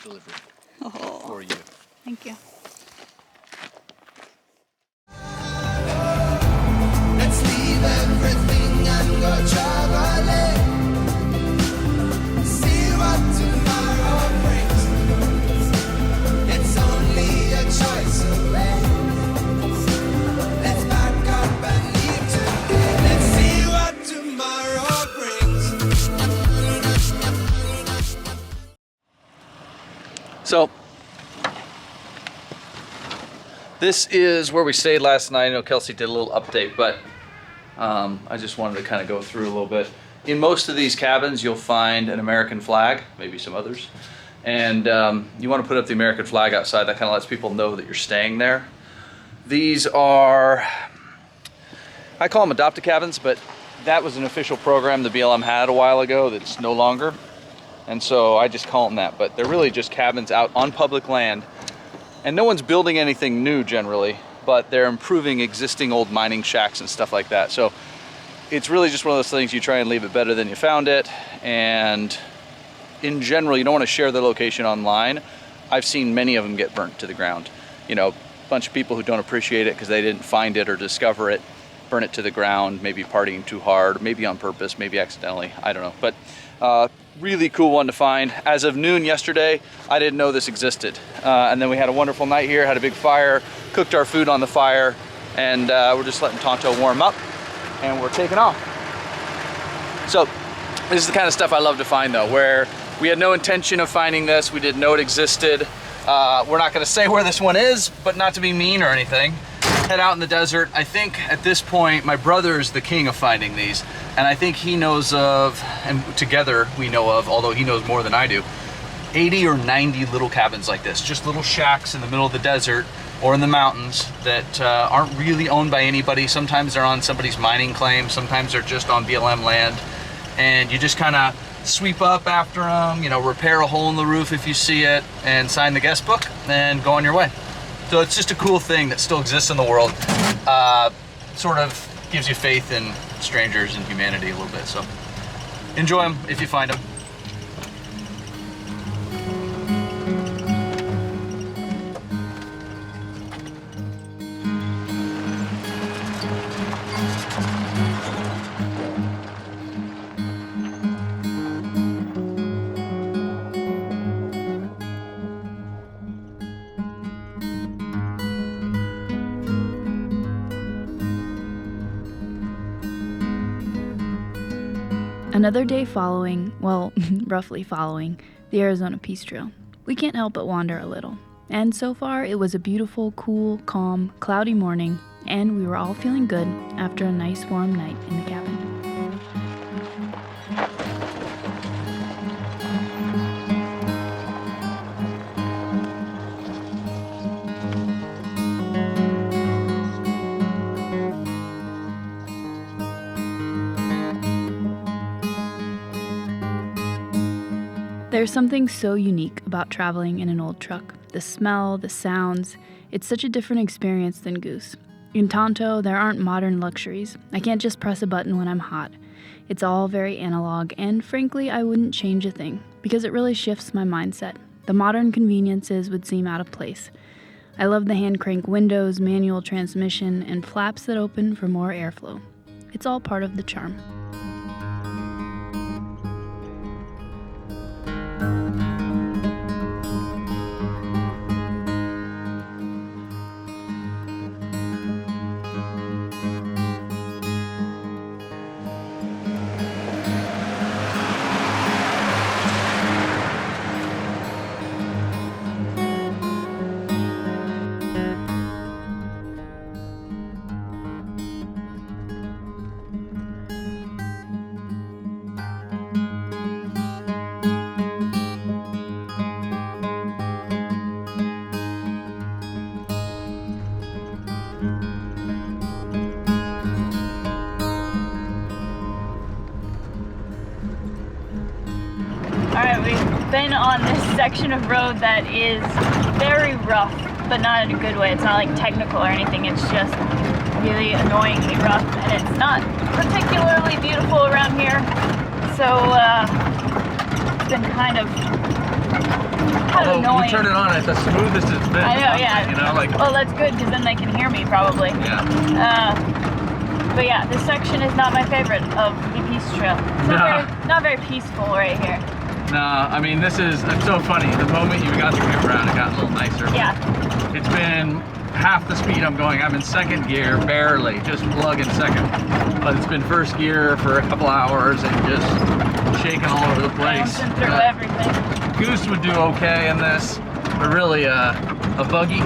delivered Oh, for you. thank you. Let's leave everything and go traveling. See what tomorrow brings. It's only a choice away. Let's back up and leave today. Let's see what tomorrow brings. So, this is where we stayed last night. I know Kelsey did a little update, but I just wanted to kind of go through a little bit. In most of these cabins, you'll find an American flag, maybe some others. And you want to put up the American flag outside. That kind of lets people know that you're staying there. These are, I call them adopted cabins, but that was an official program the BLM had a while ago that's no longer. And so I just call them that, but they're really just cabins out on public land. And no one's building anything new generally, but they're improving existing old mining shacks and stuff like that. So it's really just one of those things, you try and leave it better than you found it. And in general, you don't want to share the location online. I've seen many of them get burnt to the ground. You know, a bunch of people who don't appreciate it because they didn't find it or discover it, burn it to the ground, maybe partying too hard, maybe on purpose, maybe accidentally, I don't know. But really cool one to find. As of noon yesterday, I didn't know this existed. And then we had a wonderful night here, had a big fire, cooked our food on the fire, and we're just letting Tonto warm up, and we're taking off. So this is the kind of stuff I love to find though, where we had no intention of finding this, we didn't know it existed. We're not gonna say where this one is, but not to be mean or anything. Head out in the desert. I think at this point, my brother is the king of finding these. And I think he knows of, and together we know of, although he knows more than I do, 80 or 90 little cabins like this. Just little shacks in the middle of the desert or in the mountains that aren't really owned by anybody. Sometimes they're on somebody's mining claim. Sometimes they're just on BLM land. And you just kind of sweep up after them, you know, repair a hole in the roof if you see it, and sign the guest book and go on your way. So it's just a cool thing that still exists in the world. Sort of gives you faith in strangers and humanity a little bit. So enjoy them if you find them. Another day following, well, roughly following, the Arizona Peace Trail. We can't help but wander a little. And so far, it was a beautiful, cool, calm, cloudy morning, and we were all feeling good after a nice warm night in the cabin. There's something so unique about traveling in an old truck. The smell, the sounds, it's such a different experience than Goose. In Tonto, there aren't modern luxuries. I can't just press a button when I'm hot. It's all very analog, and frankly, I wouldn't change a thing, because it really shifts my mindset. The modern conveniences would seem out of place. I love the hand crank windows, manual transmission, and flaps that open for more airflow. It's all part of the charm. Alright, we've been on this section of road that is very rough, but not in a good way. It's not like technical or anything, it's just really annoyingly rough, and it's not particularly beautiful around here. So it's been kind of Kind of Although annoying. you turn it on, it's the smoothest it's been. I know, yeah. You know, like. Well, that's good because then they can hear me probably. Yeah. But yeah, this section is not my favorite of the Peace Trail. It's not very peaceful right here. No, I mean it's so funny. The moment you got the gear around, it got a little nicer. Yeah. It's been half the speed I'm going. I'm in second gear, barely, just plugging second. But it's been first gear for a couple hours and just shaking all over the place. Bouncing through everything. Goose would do okay in this, but really a buggy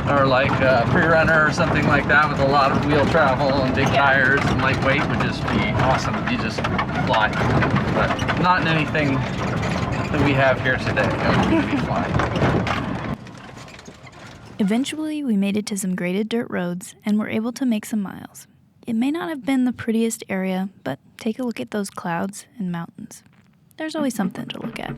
or like a pre-runner or something like that with a lot of wheel travel and big tires and lightweight would just be awesome. You just fly, but not in anything that we have here today. That would be flying. Eventually, we made it to some graded dirt roads and were able to make some miles. It may not have been the prettiest area, but take a look at those clouds and mountains. There's always something to look at.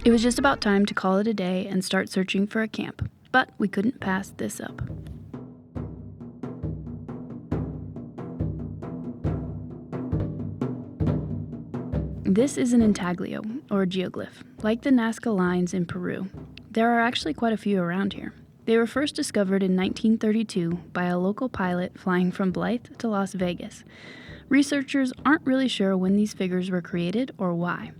It was just about time to call it a day and start searching for a camp, but we couldn't pass this up. This is an intaglio, or geoglyph. Like the Nazca lines in Peru, there are actually quite a few around here. They were first discovered in 1932 by a local pilot flying from Blythe to Las Vegas. Researchers aren't really sure when these figures were created or why.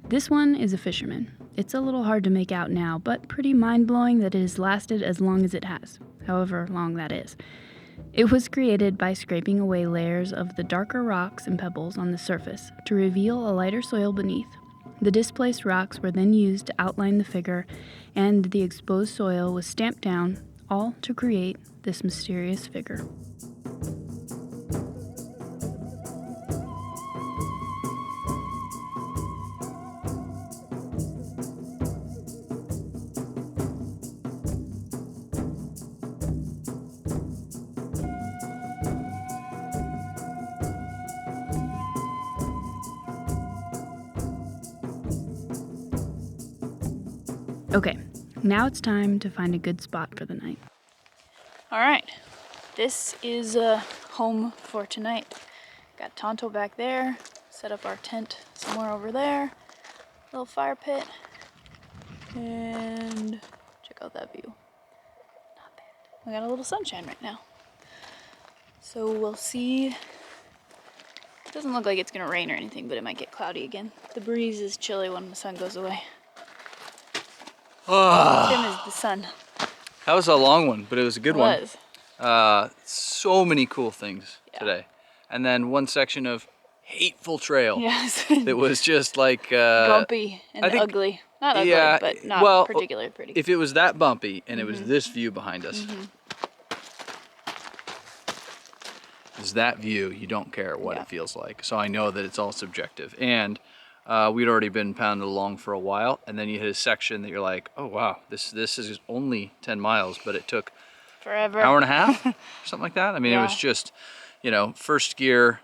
This one is a fisherman. It's a little hard to make out now, but pretty mind-blowing that it has lasted as long as it has, however long that is. It was created by scraping away layers of the darker rocks and pebbles on the surface to reveal a lighter soil beneath. The displaced rocks were then used to outline the figure, and the exposed soil was stamped down, all to create this mysterious figure. Okay, now it's time to find a good spot for the night. All right, this is home for tonight. Got Tonto back there, set up our tent somewhere over there, little fire pit, and check out that view. Not bad. We got a little sunshine right now. So we'll see. It doesn't look like it's gonna rain or anything, but it might get cloudy again. The breeze is chilly when the sun goes away. Dim is the sun. That was a long one, but it was a good one. It one. So many cool things today. And then one section of hateful trail. Yes. That was just like... bumpy and ugly. Not ugly, but not particularly pretty. If it was that bumpy and it was this view behind us, is that view, you don't care what it feels like. So I know that it's all subjective. And we'd already been pounded along for a while, and then you hit a section that you're like, oh wow, this is only 10 miles, but it took forever, hour and a half, something like that. I mean, it was just, first gear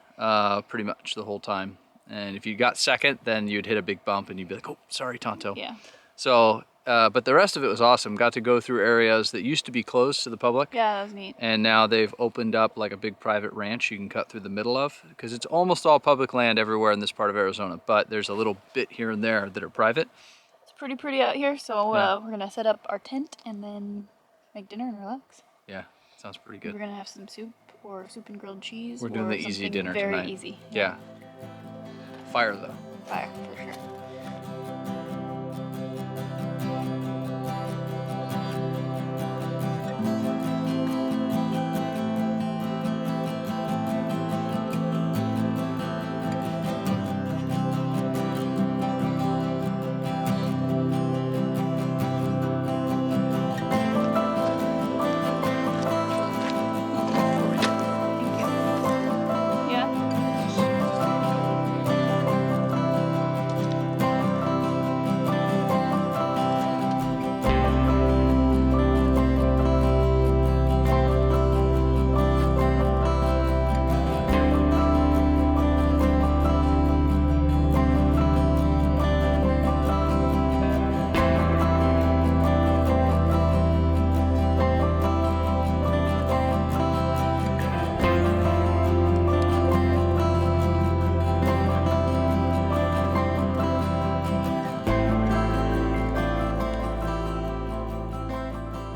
pretty much the whole time. And if you got second, then you'd hit a big bump and you'd be like, oh, sorry, Tonto. Yeah. So, but the rest of it was awesome. Got to go through areas that used to be closed to the public. Yeah, that was neat. And now they've opened up like a big private ranch you can cut through the middle of, because it's almost all public land everywhere in this part of Arizona, but there's a little bit here and there that are private. It's pretty out here, so we're gonna set up our tent and then make dinner and relax. Yeah, sounds pretty good. We're gonna have some soup or soup and grilled cheese. We're doing the easy dinner very tonight. Easy. Yeah. Fire though. Fire, for sure.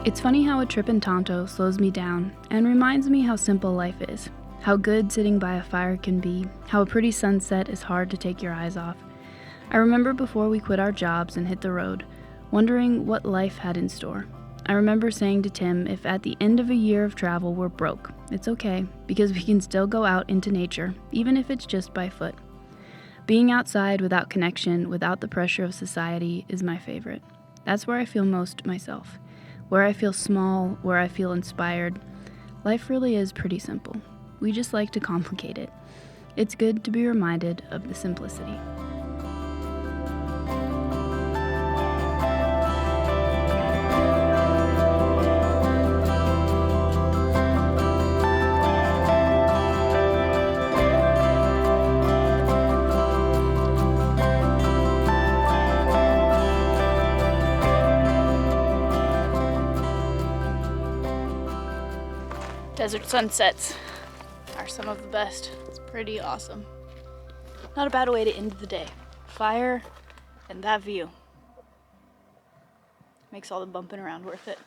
It's funny how a trip in Tonto slows me down and reminds me how simple life is, how good sitting by a fire can be, how a pretty sunset is hard to take your eyes off. I remember before we quit our jobs and hit the road, wondering what life had in store. I remember saying to Tim, if at the end of a year of travel we're broke, it's okay, because we can still go out into nature, even if it's just by foot. Being outside without connection, without the pressure of society, is my favorite. That's where I feel most myself. Where I feel small, where I feel inspired. Life really is pretty simple. We just like to complicate it. It's good to be reminded of the simplicity. Desert sunsets are some of the best. It's pretty awesome. Not a bad way to end the day. Fire and that view. Makes all the bumping around worth it.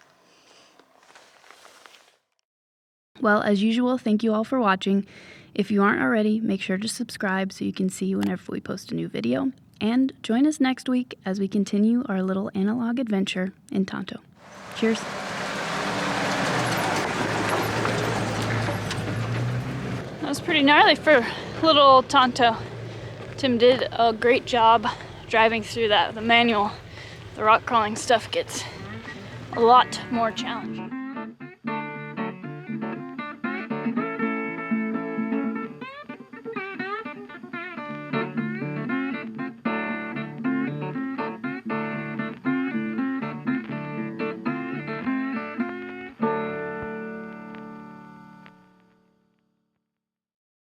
Well, as usual, thank you all for watching. If you aren't already, make sure to subscribe so you can see whenever we post a new video. And join us next week as we continue our little analog adventure in Tonto. Cheers. That was pretty gnarly for little old Tonto. Tim did a great job driving through that with a manual. The rock crawling stuff gets a lot more challenging.